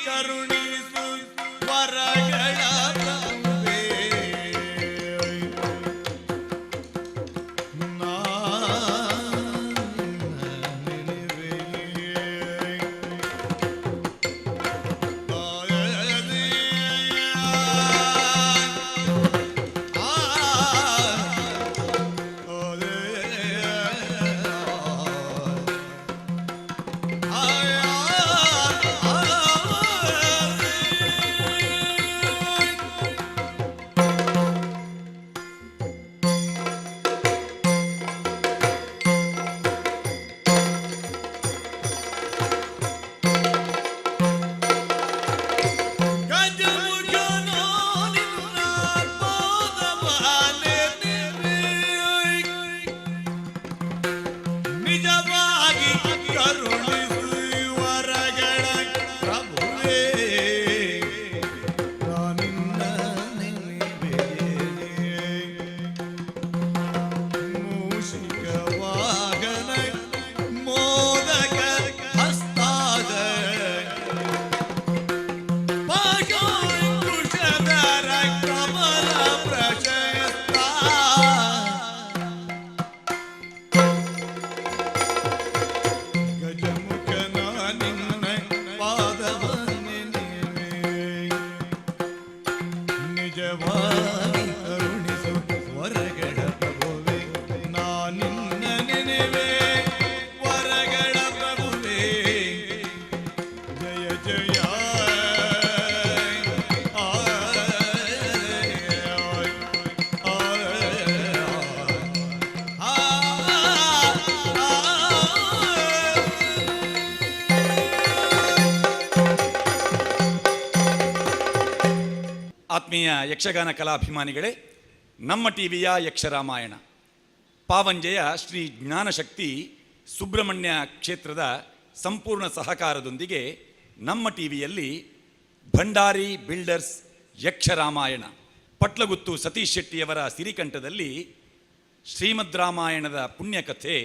ಕರುಣಿಸು ವರಗಳ ಪ್ರಭುವೇ. ಆತ್ಮೀಯ ಯಕ್ಷಗಾನ ಕಲಾಭಿಮಾನಿಗಳೇ, ನಮ್ಮ ಟಿವಿಯ ಯಕ್ಷರಾಮಾಯಣ ಪಾವಂಜೆಯ ಶ್ರೀ ಜ್ಞಾನಶಕ್ತಿ ಸುಬ್ರಹ್ಮಣ್ಯ ಕ್ಷೇತ್ರದ ಸಂಪೂರ್ಣ ಸಹಕಾರದೊಂದಿಗೆ ನಮ್ಮ ಟಿವಿಯಲ್ಲಿ ಭಂಡಾರಿ ಬಿಲ್ಡರ್ಸ್ ಯಕ್ಷರಾಮಾಯಣ ಪಟ್ಲಗುತ್ತು ಸತೀಶ್ ಶೆಟ್ಟಿಯವರ ಸಿರಿಕಂಠದಲ್ಲಿ ಶ್ರೀಮದ್ ರಾಮಾಯಣದ ಪುಣ್ಯಕಥೆ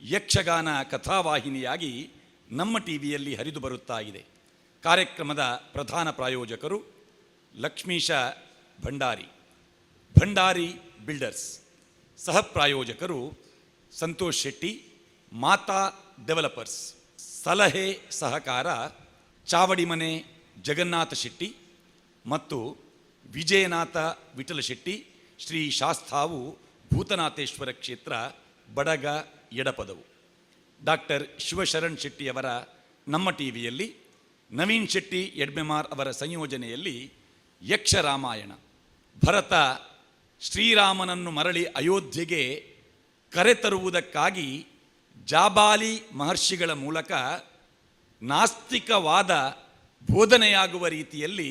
ಯಕ್ಷಗಾನ ಕಥಾವಾಹಿನಿಯಾಗಿ ನಮ್ಮ ಟಿವಿಯಲ್ಲಿ ಹರಿದು ಬರುತ್ತಾ ಇದೆ. ಕಾರ್ಯಕ್ರಮದ ಪ್ರಧಾನ ಪ್ರಾಯೋಜಕರು ಲಕ್ಷ್ಮೀಶ ಭಂಡಾರಿ ಬಿಲ್ಡರ್ಸ್. ಸಹ ಪ್ರಾಯೋಜಕರು ಸಂತೋಷ್ ಶೆಟ್ಟಿ, ಮಾತಾ ಡೆವಲಪರ್ಸ್. ಸಲಹೆ ಸಹಕಾರ ಚಾವಡಿಮನೆ ಜಗನ್ನಾಥ ಶೆಟ್ಟಿ ಮತ್ತು ವಿಜಯನಾಥ ವಿಠಲ ಶೆಟ್ಟಿ, ಶ್ರೀ ಶಾಸ್ತಾವು ಭೂತನಾಥೇಶ್ವರ ಕ್ಷೇತ್ರ, ಬಡಗ, ಎಡಪದವು. ಡಾಕ್ಟರ್ ಶಿವಶರಣ್ ಶೆಟ್ಟಿಯವರ ನಮ್ಮ ಟಿವಿಯಲ್ಲಿ ನವೀನ್ ಶೆಟ್ಟಿ ಎಡ್ಮೆಮಾರ್ ಅವರ ಸಂಯೋಜನೆಯಲ್ಲಿ ಯಕ್ಷರಾಮಾಯಣ. ಭರತ ಶ್ರೀರಾಮನನ್ನು ಮರಳಿ ಅಯೋಧ್ಯೆಗೆ ಕರೆತರುವುದಕ್ಕಾಗಿ ಜಾಬಾಲಿ ಮಹರ್ಷಿಗಳ ಮೂಲಕ ನಾಸ್ತಿಕವಾದ ಬೋಧನೆಯಾಗುವ ರೀತಿಯಲ್ಲಿ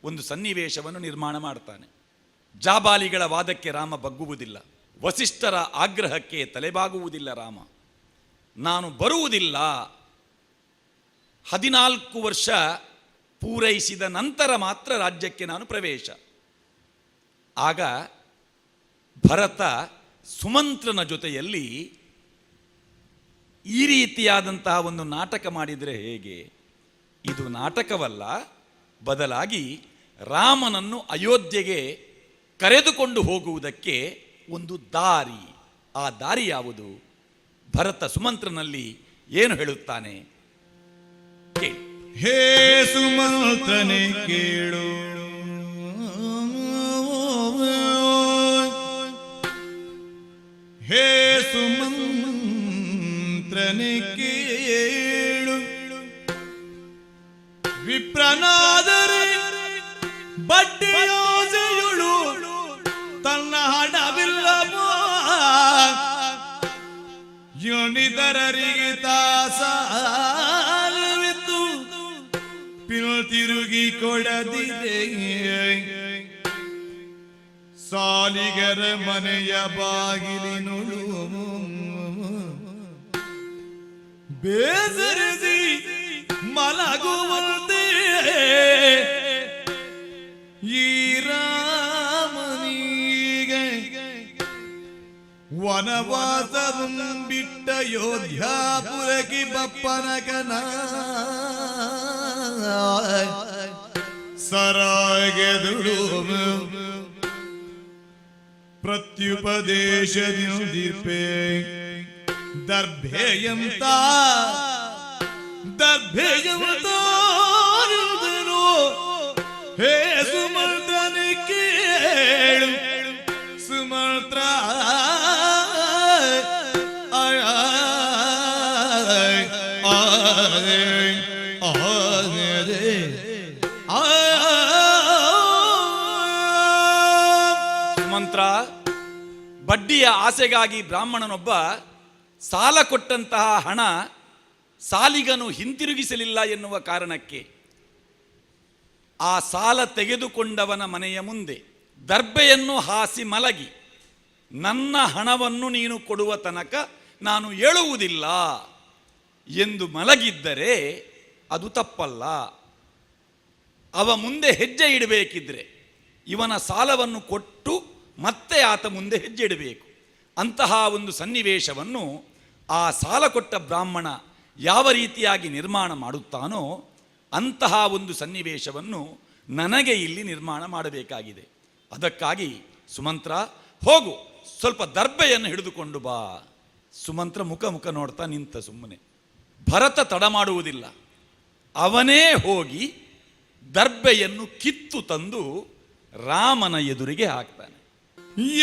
ಒಂದು ಸನ್ನಿವೇಶವನ್ನು ನಿರ್ಮಾಣ ಮಾಡ್ತಾನೆ. ಜಾಬಾಲಿಗಳ ವಾದಕ್ಕೆ ರಾಮ ಬಗ್ಗುವುದಿಲ್ಲ, ವಸಿಷ್ಠರ ಆಗ್ರಹಕ್ಕೆ ತಲೆಬಾಗುವುದಿಲ್ಲ ರಾಮ. ನಾನು ಬರುವುದಿಲ್ಲ, 14 ವರ್ಷ ಪೂರೈಸಿದ ನಂತರ ಮಾತ್ರ ರಾಜ್ಯಕ್ಕೆ ನಾನು ಪ್ರವೇಶ. ಆಗ ಭರತ ಸುಮಂತ್ರನ ಜೊತೆಯಲ್ಲಿ ಈ ರೀತಿಯಾದಂತಹ ಒಂದು ನಾಟಕ ಮಾಡಿದರೆ ಹೇಗೆ? ಇದು ನಾಟಕವಲ್ಲ, ಬದಲಾಗಿ ರಾಮನನ್ನು ಅಯೋಧ್ಯೆಗೆ ಕರೆದುಕೊಂಡು ಹೋಗುವುದಕ್ಕೆ ಒಂದು ದಾರಿ. ಆ ದಾರಿ ಯಾವುದು? ಭರತ ಸುಮಂತ್ರನಲ್ಲಿ ಏನು ಹೇಳುತ್ತಾನೆ ಕೇಳಿ. ಹೇ ಸುಮಂತ್ರನೇ ಕೇಳು, ಹೇ ಸುಮಂತ್ರನೇ ಕೇಳು, ವಿಪ್ರನಾದರೆ ಬಡ್ಡಿಯೋಸೆಯುಳು ತನ್ನ ಹಣವಿಲ್ಲವೋ, ಯೋನಿತರರಿಗೆ ತಾಸಾಲವಿತ್ತು ತಿರುಗಿ ಕೊಡದಿದೆ. ಸಾಲಿಗರ ಮನೆಯ ಬಾಗಿಲಿನುಳು ಬೇಸರಿಸಿ ಮಲಗುವಂತೆ ಈ ರಾಮನಿಗೆ ವನವಾಸವನ್ನು ಬಿಟ್ಟ ಯೋಧ್ಯಾಪುರಕ್ಕೆ ಬಪ್ಪನಗನ ಸರಾಗೆದುಳು ಪ್ರತ್ಯುಪದೇಶದಿಂದಿರ್ಪೆ ದರ್ಭೆಯಂತ ಹೇ ಸುಮಂತ್ರನ ಕೇಳು ಸುಮಂತ್ರ ಮಂತ್ರ ಬಡ್ಡಿಯ ಆಸೆಗಾಗಿ ಬ್ರಾಹ್ಮಣನೊಬ್ಬ ಸಾಲ ಕೊಟ್ಟಂತಹ ಹಣ ಸಾಲಿಗನು ಹಿಂತಿರುಗಿಸಲಿಲ್ಲ ಎನ್ನುವ ಕಾರಣಕ್ಕೆ ಆ ಸಾಲ ತೆಗೆದುಕೊಂಡವನ ಮನೆಯ ಮುಂದೆ ದರ್ಬೆಯನ್ನು ಹಾಸಿ ಮಲಗಿ ನನ್ನ ಹಣವನ್ನು ನೀನು ಕೊಡುವ ತನಕ ನಾನು ಏಳುವುದಿಲ್ಲ ಎಂದು ಮಲಗಿದ್ದರೆ ಅದು ತಪ್ಪಲ್ಲ. ಅವ ಮುಂದೆ ಹೆಜ್ಜೆ ಇಡಬೇಕಿದ್ರೆ ಇವನ ಸಾಲವನ್ನು ಕೊಟ್ಟು ಮತ್ತೆ ಆತ ಮುಂದೆ ಹೆಜ್ಜೆ ಇಡಬೇಕು. ಅಂತಹ ಒಂದು ಸನ್ನಿವೇಶವನ್ನು ಆ ಸಾಲ ಕೊಟ್ಟ ಬ್ರಾಹ್ಮಣ ಯಾವ ರೀತಿಯಾಗಿ ನಿರ್ಮಾಣ ಮಾಡುತ್ತಾನೋ ಅಂತಹ ಒಂದು ಸನ್ನಿವೇಶವನ್ನು ನನಗೆ ಇಲ್ಲಿ ನಿರ್ಮಾಣ ಮಾಡಬೇಕಾಗಿದೆ. ಅದಕ್ಕಾಗಿ ಸುಮಂತ್ರ ಹೋಗು, ಸ್ವಲ್ಪ ದರ್ಬೆಯನ್ನು ಹಿಡಿದುಕೊಂಡು ಬಾ. ಸುಮಂತ್ರ ಮುಖ ನೋಡ್ತಾ ನಿಂತ ಸುಮ್ಮನೆ. ಭರತ ತಡ ಮಾಡುವುದಿಲ್ಲ, ಅವನೇ ಹೋಗಿ ದರ್ಬೆಯನ್ನು ಕಿತ್ತು ತಂದು ರಾಮನ ಎದುರಿಗೆ ಹಾಕ್ತಾನೆ.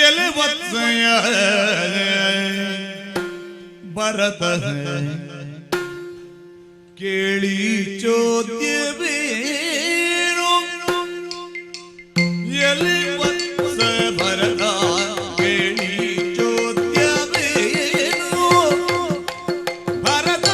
ಎಲೆ ವತ್ಸಯ ಭರತ ಕೇಳಿ ಚೋದ್ಯವೇನು ಎಲೆ ವತ್ಸ ಭರತ ಕೇಳಿ ಚೋದ್ಯವೇನು ಭರತ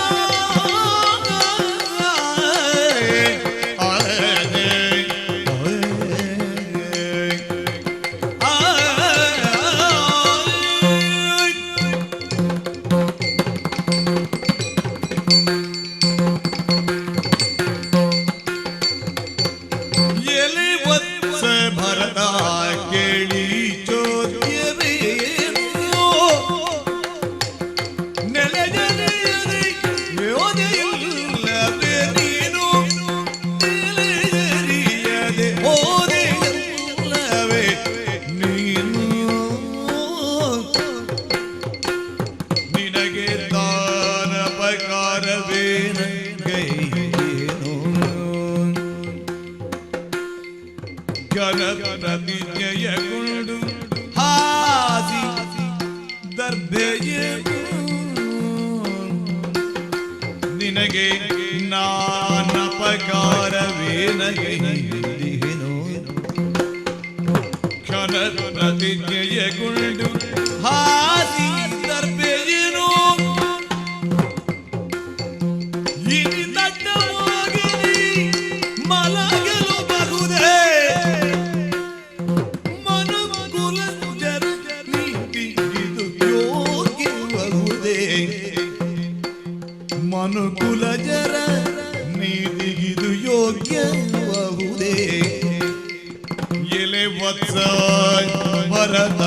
ಪ್ರತಿಜ್ಞೆಯಗೊಂಡು ಹಾಸಿ ದರ್ಭೆಯನು ನಿನಗೆ ನಾನಪಕಾರವೇನಗೈದಿಹೆನು ಕ್ಷಣ ಪ್ರತಿಜ್ಞೆಯಗೊಂಡು ಹಾಸಿ ದರ್ಭೆಯನು ಇನಿ ದಡ್ಡವಾಗಿ ಮಲಗಲು ಬಹುದೇ ಮನುಕುಲ ಜರ ನೀತಿಗಿದು ಯೋಗ್ಯಬಹುದೇ ಎಲೆ ವತ್ಸ ಭರತ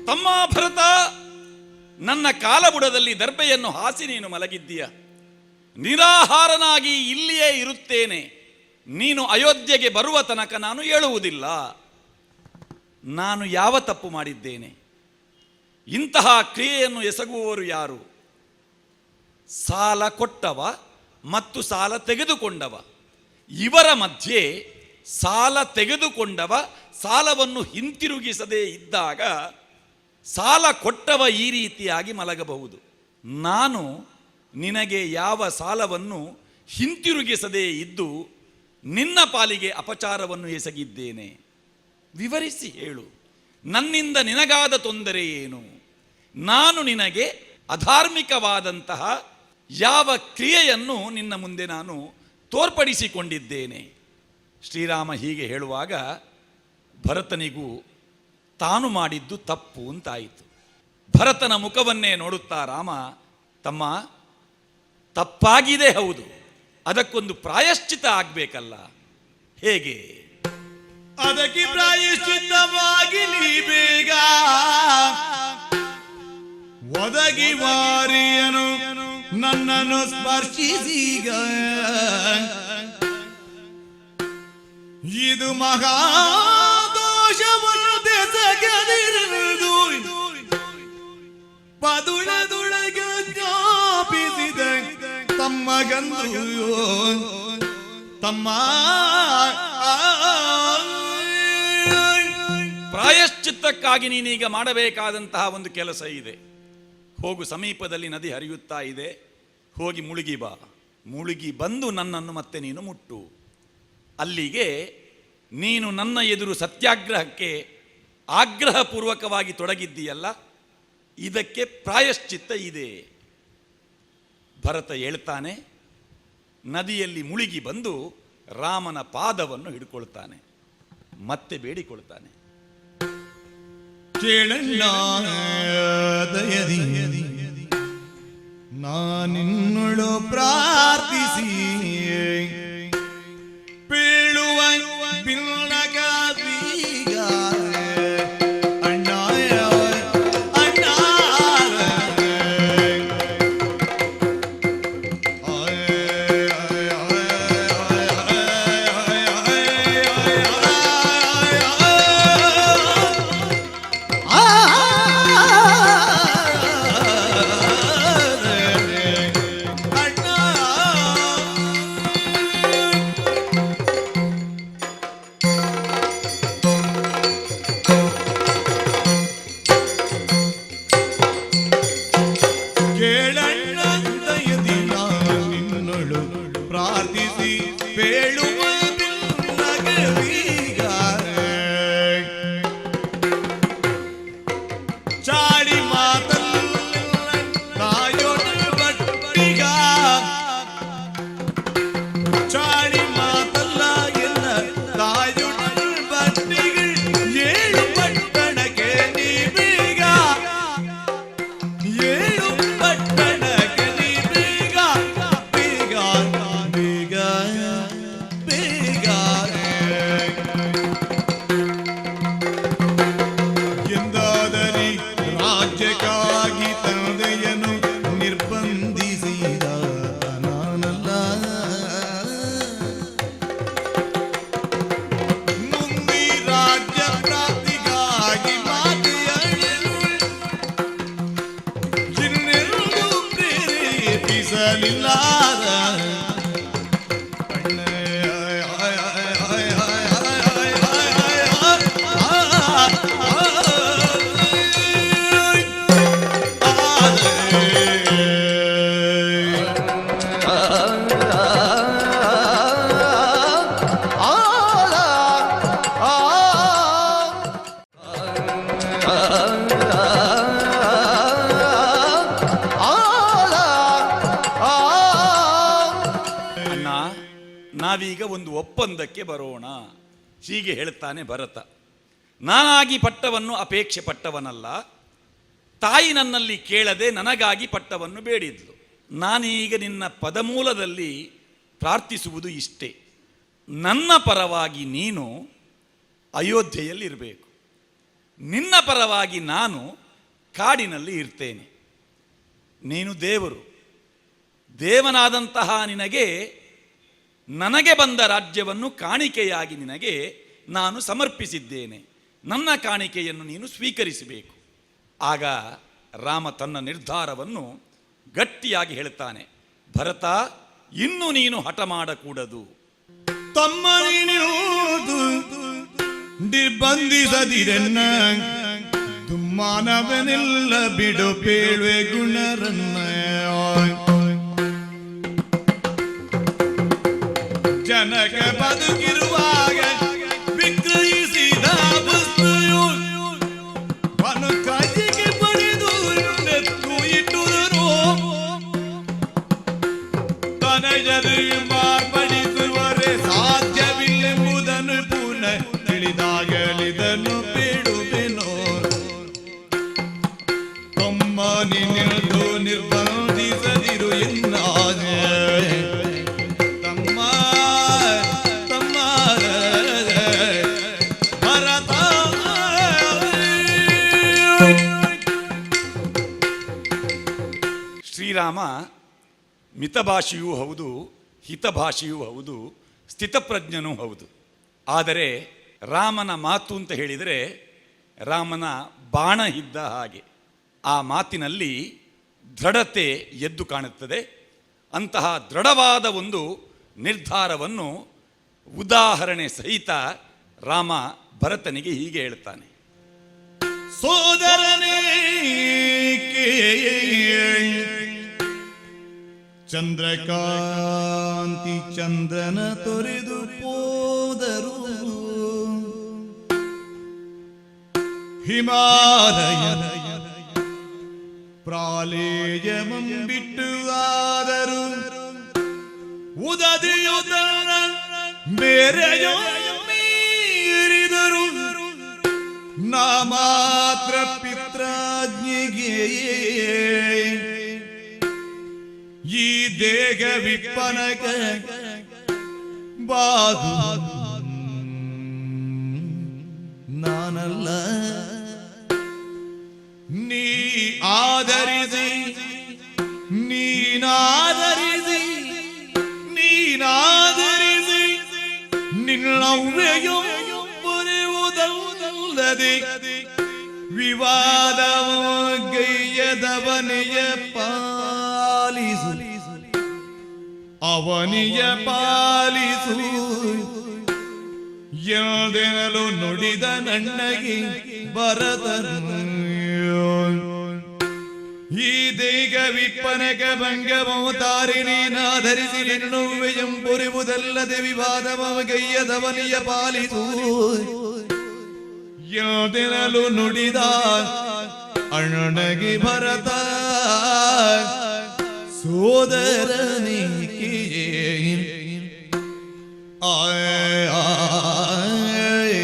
ತಮ್ಮ ಭರತ, ನನ್ನ ಕಾಲಬುಡದಲ್ಲಿ ದರ್ಬೆಯನ್ನು ಹಾಸಿ ನೀನು ಮಲಗಿದ್ದೀಯ. ನಿರಾಹಾರನಾಗಿ ಇಲ್ಲಿಯೇ ಇರುತ್ತೇನೆ. ನೀನು ಅಯೋಧ್ಯೆಗೆ ಬರುವ ತನಕ ನಾನು ಏಳುವುದಿಲ್ಲ. ನಾನು ಯಾವ ತಪ್ಪು ಮಾಡಿದ್ದೇನೆ? ಇಂತಹ ಕ್ರಿಯೆಯನ್ನು ಎಸಗುವವರು ಯಾರು? ಸಾಲ ಕೊಟ್ಟವ ಮತ್ತು ಸಾಲ ತೆಗೆದುಕೊಂಡವ. ಇವರ ಮಧ್ಯೆ ಸಾಲ ತೆಗೆದುಕೊಂಡವ ಸಾಲವನ್ನು ಹಿಂತಿರುಗಿಸದೇ ಇದ್ದಾಗ ಸಾಲ ಕೊಟ್ಟವ ಈ ರೀತಿಯಾಗಿ ಮಲಗಬಹುದು. ನಾನು ನಿನಗೆ ಯಾವ ಸಾಲವನ್ನು ಹಿಂತಿರುಗಿಸದೇ ಇದ್ದು ನಿನ್ನ ಪಾಲಿಗೆ ಅಪಚಾರವನ್ನು ಎಸಗಿದ್ದೇನೆ? ವಿವರಿಸಿ ಹೇಳು. ನನ್ನಿಂದ ನಿನಗಾದ ತೊಂದರೆ ಏನು? ನಾನು ನಿನಗೆ ಅಧಾರ್ಮಿಕವಾದಂತಹ ಯಾವ ಕ್ರಿಯೆಯನ್ನು ನಿನ್ನ ಮುಂದೆ ನಾನು ತೋರ್ಪಡಿಸಿಕೊಂಡಿದ್ದೇನೆ? ಶ್ರೀರಾಮ ಹೀಗೆ ಹೇಳುವಾಗ ಭರತನಿಗೂ ತಾನು ಮಾಡಿದ್ದು ತಪ್ಪು ಅಂತಾಯಿತು. ಭರತನ ಮುಖವನ್ನೇ ನೋಡುತ್ತಾ ರಾಮ, ತಮ್ಮ, ತಪ್ಪಾಗಿದೆ ಹೌದು, ಅದಕ್ಕೊಂದು ಪ್ರಾಯಶ್ಚಿತ ಆಗ್ಬೇಕಲ್ಲ, ಹೇಗೆ? ಅದಕ್ಕೆ ಪ್ರಾಯಶ್ಚಿತ್ತವಾಗಿ ನೀ ಬೇಗ ಒದಗಿ ವಾರಿಯನು ನನ್ನನ್ನು ಸ್ಪರ್ಶಿಸೀಗ. ಇದು ಮಹಾದೋಷವನ್ನು ಬೆಸಗದಿರುವುದು ಪದುಳದೊಳಗ ಜ್ಞಾಪಿಸಿದ ತಮ್ಮಗಂದು ತಮ್ಮ. ಪ್ರಾಯಶ್ಚಿತ್ತಕ್ಕಾಗಿ ನೀನೀಗ ಮಾಡಬೇಕಾದಂತಹ ಒಂದು ಕೆಲಸ ಇದೆ. ಹೋಗು, ಸಮೀಪದಲ್ಲಿ ನದಿ ಹರಿಯುತ್ತಾ ಇದೆ, ಹೋಗಿ ಮುಳುಗಿ ಬಾ. ಮುಳುಗಿ ಬಂದು ನನ್ನನ್ನು ಮತ್ತೆ ನೀನು ಮುಟ್ಟು. ಅಲ್ಲಿಗೆ ನೀನು ನನ್ನ ಎದುರು ಸತ್ಯಾಗ್ರಹಕ್ಕೆ ಆಗ್ರಹಪೂರ್ವಕವಾಗಿ ತೊಡಗಿದ್ದೀಯಲ್ಲ, ಇದಕ್ಕೆ ಪ್ರಾಯಶ್ಚಿತ್ತ ಇದೆ. ಭರತ ಹೇಳ್ತಾನೆ, ನದಿಯಲ್ಲಿ ಮುಳುಗಿ ಬಂದು ರಾಮನ ಪಾದವನ್ನು ಹಿಡ್ಕೊಳ್ತಾನೆ, ಮತ್ತೆ ಬೇಡಿಕೊಳ್ತಾನೆ. ದಯದಿ ನಾನಿನ್ನಳು ಪ್ರಾರ್ಥಿಸಿ ಬೀಳುವ ಬಿಲ್ಲಗ ಬೀಗ ಅಣ್ಣ ಅಣ್ಣ. ಪ್ರಾರ್ಥಿಸಿ ಬೇಳುವ ಬಿಲ್ಲಗ ಬೀಗ ಚಾಡಿ ಮಾತಲ್ಲ ತಾಯೊಡ ಬಟ್ಟಿಗ. ಚಾಡಿ ಮಾತಲ್ಲ ಎಲ್ಲ ತಾಯೊಡ ಬಟ್ಟಿಗಳು ಏಳು ಪಟ್ಟಣಕ್ಕೆ ನೀ ಬೀಗ. ಏಳು ಪಟ್ಟಣಕ್ಕೆ ನೀ ಬೀಗ ಬೀಗ ಬೀಗ ಬೀಗ. ಎಂದಾದರಿ ರಾಜ್ಯಕ್ಕಾಗಿ ತಂದೆಯನ್ನು ನಿರ್ಬಂಧಿಸಿದ ನಾನಲ್ಲ. ಮುಂದೆ ರಾಜ್ಯ ಪ್ರಾಪ್ತಿಗಾಗಿ ಮಾತೆಯಳು ಇನ್ನೆಂದೂ ಪ್ರೇರೇಪಿಸಲಿಲ್ಲ. ಅಣ್ಣ, ನಾವೀಗ ಒಂದು ಒಪ್ಪಂದಕ್ಕೆ ಬರೋಣ. ಹೀಗೆ ಹೇಳ್ತಾನೆ ಭರತ. ನಾನಾಗಿ ಪಟ್ಟವನ್ನು ಅಪೇಕ್ಷೆ ಪಟ್ಟವನಲ್ಲ, ತಾಯಿ ನನ್ನಲ್ಲಿ ಕೇಳದೆ ನನಗಾಗಿ ಪಟ್ಟವನ್ನು ಬೇಡಿದ್ಲು. ನಾನೀಗ ನಿನ್ನ ಪದಮೂಲದಲ್ಲಿ ಪ್ರಾರ್ಥಿಸುವುದು ಇಷ್ಟೇ, ನನ್ನ ಪರವಾಗಿ ನೀನು ಅಯೋಧ್ಯೆಯಲ್ಲಿರಬೇಕು, ನಿನ್ನ ಪರವಾಗಿ ನಾನು ಕಾಡಿನಲ್ಲಿ ಇರ್ತೇನೆ. ನೀನು ದೇವರು, ದೇವನಾದಂತಹ ನಿನಗೆ ನನಗೆ ಬಂದ ರಾಜ್ಯವನ್ನು ಕಾಣಿಕೆಯಾಗಿ ನಿನಗೆ ನಾನು ಸಮರ್ಪಿಸಿದ್ದೇನೆ. ನನ್ನ ಕಾಣಿಕೆಯನ್ನು ನೀನು ಸ್ವೀಕರಿಸಬೇಕು. ಆಗ ರಾಮ ತನ್ನ ನಿರ್ಧಾರವನ್ನು ಗಟ್ಟಿಯಾಗಿ ಹೇಳ್ತಾನೆ. ಭರತ, ಇನ್ನು ನೀನು ಹಠ ಮಾಡಕೂಡದು. ತಮ್ಮ ನಿರ್ಬಂಧಿಸದಿರನ್ನ ದುಮ್ಮಾನವನೆಲ್ಲ ಬಿಡು ಪೇಳುವೆ ಗುಣರನ್ನ. ಜನಕ ಬದುಕಿರುವಾಗ ವಿಗ್ರಹಿಸಿದ ವಸ್ತುಯು ಬನು ಕೈಗೆ ಪಡೆದು ನೆತ್ತು ಇಟ್ಟುದರು. ತನಯರು ಮಾರ್ಪಡಿಸುವರೆ ಸಾಧ್ಯವಿಲ್ಲೆಂಬುದನ್ನು ಪುನಃ ತಿಳಿದಾಗಲಿದನ್ನು ಬೇಡುವೆನೋ. ತಮ್ಮ ನಿನ್ನದು ನಿರ್ಬಂಧಿಸದಿರು ಎನ್ನಾದೆ. ಶ್ರೀರಾಮ ಮಿತಭಾಷಿಯೂ ಹೌದು, ಹಿತಭಾಷಿಯೂ ಹೌದು, ಸ್ಥಿತಪ್ರಜ್ಞನೂ ಹೌದು. ಆದರೆ ರಾಮನ ಮಾತು ಅಂತ ಹೇಳಿದರೆ ರಾಮನ ಬಾಣ ಇದ್ದ ಹಾಗೆ. ಆ ಮಾತಿನಲ್ಲಿ ದೃಢತೆ ಎದ್ದು ಕಾಣುತ್ತದೆ. ಅಂತಹ ದೃಢವಾದ ಒಂದು ನಿರ್ಧಾರವನ್ನು ಉದಾಹರಣೆ ಸಹಿತ ರಾಮ ಭರತನಿಗೆ ಹೀಗೆ ಹೇಳ್ತಾನೆ. ಸೋದರನೇ ಚಂದ್ರಕಾಂತಿ ಚಂದ್ರನ ತೊರೆದು ಹೋದರು, ಹಿಮಾಲಯ ಪ್ರಾಲೇಯ ಮುಂಬಿಟ್ಟು ಆದರು, ಉದದಿಯುದ ಮೇರೆಯೋ ಮೀರಿದರು, ನಾ ಮಾತ್ರ ಪಿತ್ರಾಜ್ಞೆಗೆ ಈ ದೇಹ ವಿಪ್ಪನಕ ಬಾದು ನಾನಲ್ಲ, ನೀ ಆಧರಿಸಿ ನೀನಾಧರಿಸಿ ನೀನಾಧರಿಸಿ ನಿನ್ನವ್ವೆಯೋ ಬರೆಯುವುದಲ್ಲದೆ ವಿವಾದವಗೈಯದವನಿಯ ಪಾಲಿಸು, ಅವನಿಯ ಪಾಲಿಸು ಎಂದೆನಲು ನುಡಿದ ನನ್ನಗೆ ಭರತನು. ಈ ದೇಗ ವಿಪ್ಪನಕ ಭಂಗಮವತಾರಿಣೀನಾಧರಿಸಿ ನಿನ್ನುವೆಯಂ ಪುರಿವುದಲ್ಲದೆ ವಿವಾದವಗೈಯದವನಿಯ ಪಾಲಿಸು ಎಂದೆನಲು ನುಡಿದ ಅಣ್ಣಗೆ ಭರತ. ಸೋದರನಿಗೆ ಆಯ್ ಆಯ್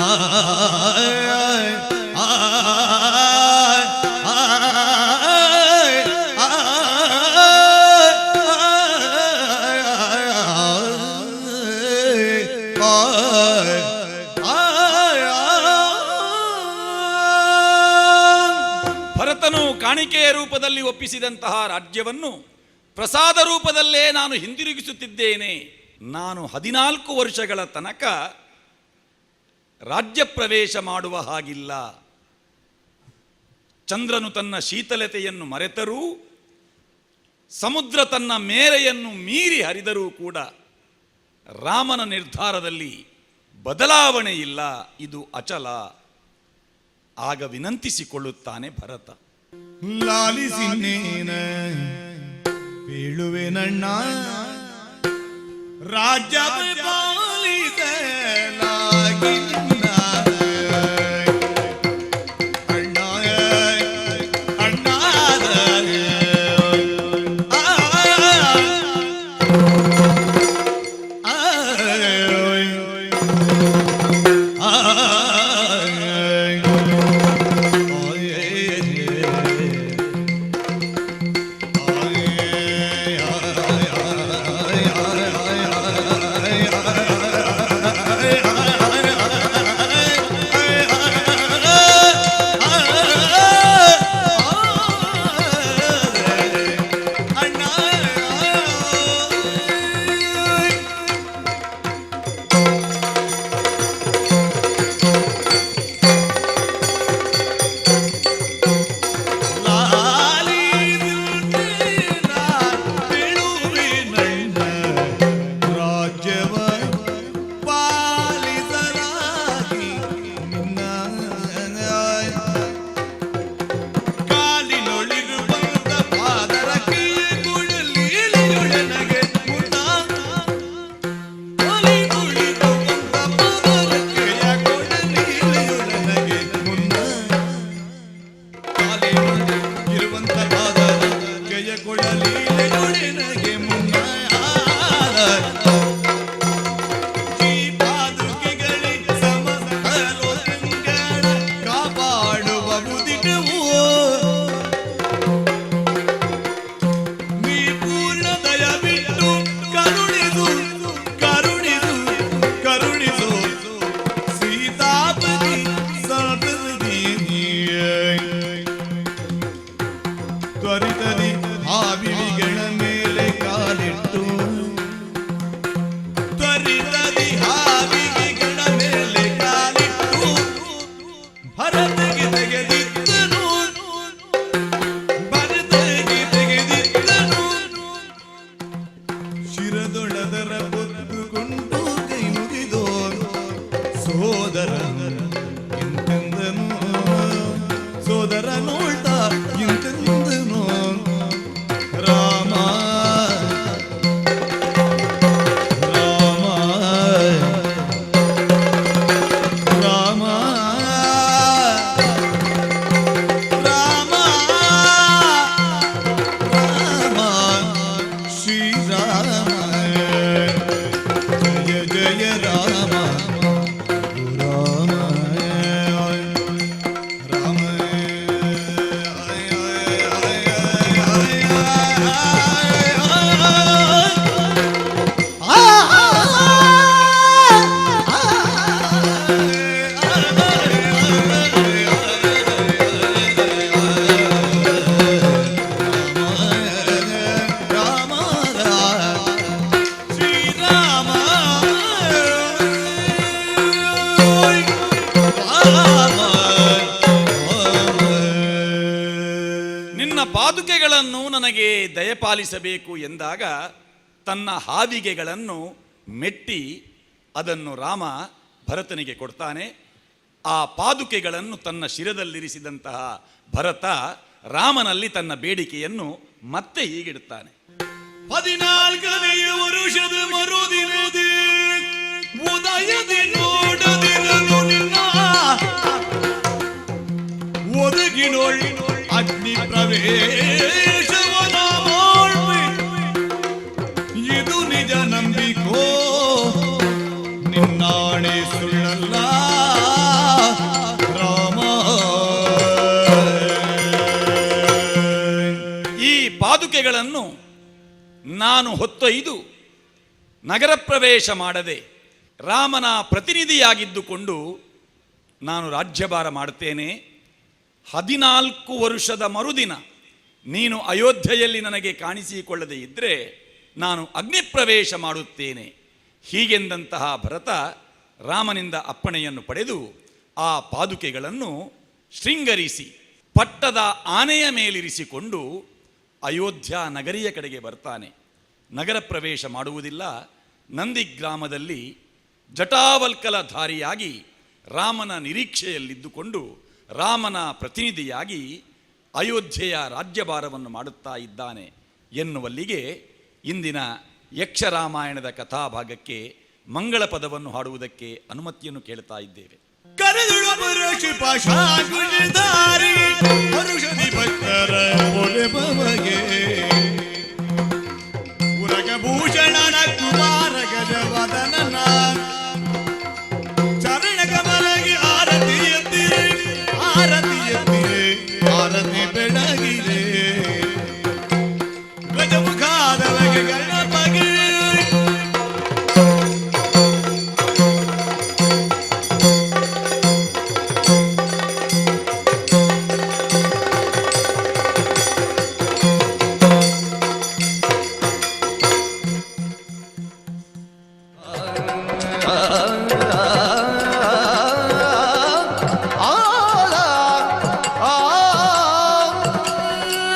ಆಯ್ ಭರತನು ಕಾಣಿಕೆಯ ರೂಪದಲ್ಲಿ ಒಪ್ಪಿಸಿದಂತಹ ರಾಜ್ಯವನ್ನು ಪ್ರಸಾದ ರೂಪದಲ್ಲೇ ನಾನು ಹಿಂದಿರುಗಿಸುತ್ತಿದ್ದೇನೆ. ನಾನು 14 ವರ್ಷಗಳ ತನಕ ರಾಜ್ಯ ಪ್ರವೇಶ ಮಾಡುವ ಹಾಗಿಲ್ಲ. ಚಂದ್ರನು ತನ್ನ ಶೀತಲತೆಯನ್ನು ಮರೆತರೂ, ಸಮುದ್ರ ತನ್ನ ಮೇರೆಯನ್ನು ಮೀರಿ ಹರಿದರೂ ಕೂಡ ರಾಮನ ನಿರ್ಧಾರದಲ್ಲಿ ಬದಲಾವಣೆ ಇಲ್ಲ, ಇದು ಅಚಲ. ಆಗ ವಿನಂತಿಸಿಕೊಳ್ಳುತ್ತಾನೆ ಭರತ. ಲಾಲಿಸಿನೇನ ಬೀಳುವೆ ನನ್ನ ರಾಜ್ಯ ಪಾಲಿಸಲಾಗಿ ತ್ವರಿತದಿ ಹಾವಿಗಳ ಮೇಲೆ ಕಾಲಿಟ್ಟು ತ್ವರಿತದಿ ಹಾವಿಗಳ ಮೇಲೆ ಕಾಲಿಟ್ಟು ಭರತಗೆ ತೆಗೆದಿದ್ದನು ಭರತಗೆ ತೆಗೆದಿದ್ದನು ಶಿರದೊಳದರ ಹೊತ್ತುಕೊಂಡು ಕೈ ಮುಗಿದೋ ಸೋದರನು ಇಂತೆಂದನು ಸೋದರ ನೋಡ್ತಾ ಇಂತೆಂದನು ರಾಮ ರಾಮ ರಾಮ ರಾಮ ರಾಮ ಶ್ರೀರಾಮ ಜಯ ಜಯ ರಾಮ ರಾಮ ರಾಮ ನಿನ್ನ ಪಾದುಕೆಗಳನ್ನು ನನಗೆ ದಯಪಾಲಿಸಬೇಕು ಎಂದಾಗ ತನ್ನ ಹಾವಿಗೆಗಳನ್ನು ಮೆಟ್ಟಿ ಅದನ್ನು ರಾಮ ಭರತನಿಗೆ ಕೊಡ್ತಾನೆ. ಆ ಪಾದುಕೆಗಳನ್ನು ತನ್ನ ಶಿರದಲ್ಲಿರಿಸಿದಂತಹ ಭರತ ರಾಮನಲ್ಲಿ ತನ್ನ ಬೇಡಿಕೆಯನ್ನು ಮತ್ತೆ ಹೀಗಿಡುತ್ತಾನೆ. 14ನೆಯ ವರುಷದ ಮರುದಿನದಿ ಉದಯದಿ ನೋಡದಿರಲು ನಿನ್ನ ಒದಗಿನೊಳ್ ಅಗ್ನಿ ಪ್ರವೇಶವನ ಮಾಡ್ಬಿ ಇದು ನಿಜ ನಂಬಿಕೋ ನಿನ್ನಾಣೆ ಸುಳ್ಳಲ್ಲ ರಾಮ. ಈ ಪಾದುಕೆಗಳನ್ನು ನಾನು ಹೊತ್ತೊಯ್ದು ನಗರ ಪ್ರವೇಶ ಮಾಡದೆ ರಾಮನ ಪ್ರತಿನಿಧಿಯಾಗಿದ್ದುಕೊಂಡು ನಾನು ರಾಜ್ಯಭಾರ ಮಾಡುತ್ತೇನೆ. 14 ವರುಷದ ಮರುದಿನ ನೀನು ಅಯೋಧ್ಯೆಯಲ್ಲಿ ನನಗೆ ಕಾಣಿಸಿಕೊಳ್ಳದೆ ಇದ್ದರೆ ನಾನು ಅಗ್ನಿಪ್ರವೇಶ ಮಾಡುತ್ತೇನೆ. ಹೀಗೆಂದಂತಹ ಭರತ ರಾಮನಿಂದ ಅಪ್ಪಣೆಯನ್ನು ಪಡೆದು ಆ ಪಾದುಕೆಗಳನ್ನು ಶೃಂಗರಿಸಿ ಪಟ್ಟದ ಆನೆಯ ಮೇಲಿರಿಸಿಕೊಂಡು ಅಯೋಧ್ಯ ನಗರಿಯ ಕಡೆಗೆ ಬರ್ತಾನೆ. ನಗರ ಪ್ರವೇಶ ಮಾಡುವುದಿಲ್ಲ. ನಂದಿಗ್ರಾಮದಲ್ಲಿ ಜಟಾವಲ್ಕಲಧಾರಿಯಾಗಿ ರಾಮನ ನಿರೀಕ್ಷೆಯಲ್ಲಿದ್ದುಕೊಂಡು ರಾಮನ ಪ್ರತಿನಿಧಿಯಾಗಿ ಅಯೋಧ್ಯೆಯ ರಾಜ್ಯಭಾರವನ್ನು ಮಾಡುತ್ತಾ ಇದ್ದಾನೆ ಎನ್ನುವಲ್ಲಿಗೆ ಇಂದಿನ ಯಕ್ಷರಾಮಾಯಣದ ಕಥಾಭಾಗಕ್ಕೆ ಮಂಗಳ ಪದವನ್ನು ಹಾಡುವುದಕ್ಕೆ ಅನುಮತಿಯನ್ನು ಕೇಳ್ತಾ ಇದ್ದೇವೆ. ಕರೆದುಳು ಪರಶಿ ಪಾಶಾಂಕುಶಧಾರಿ ಪರುಷದಿ ಭಕ್ತರ ಒಲೆಬವಗೆ ಉರಗಭೂಷಣನ ಕುಮಾರ ಗಜವದನ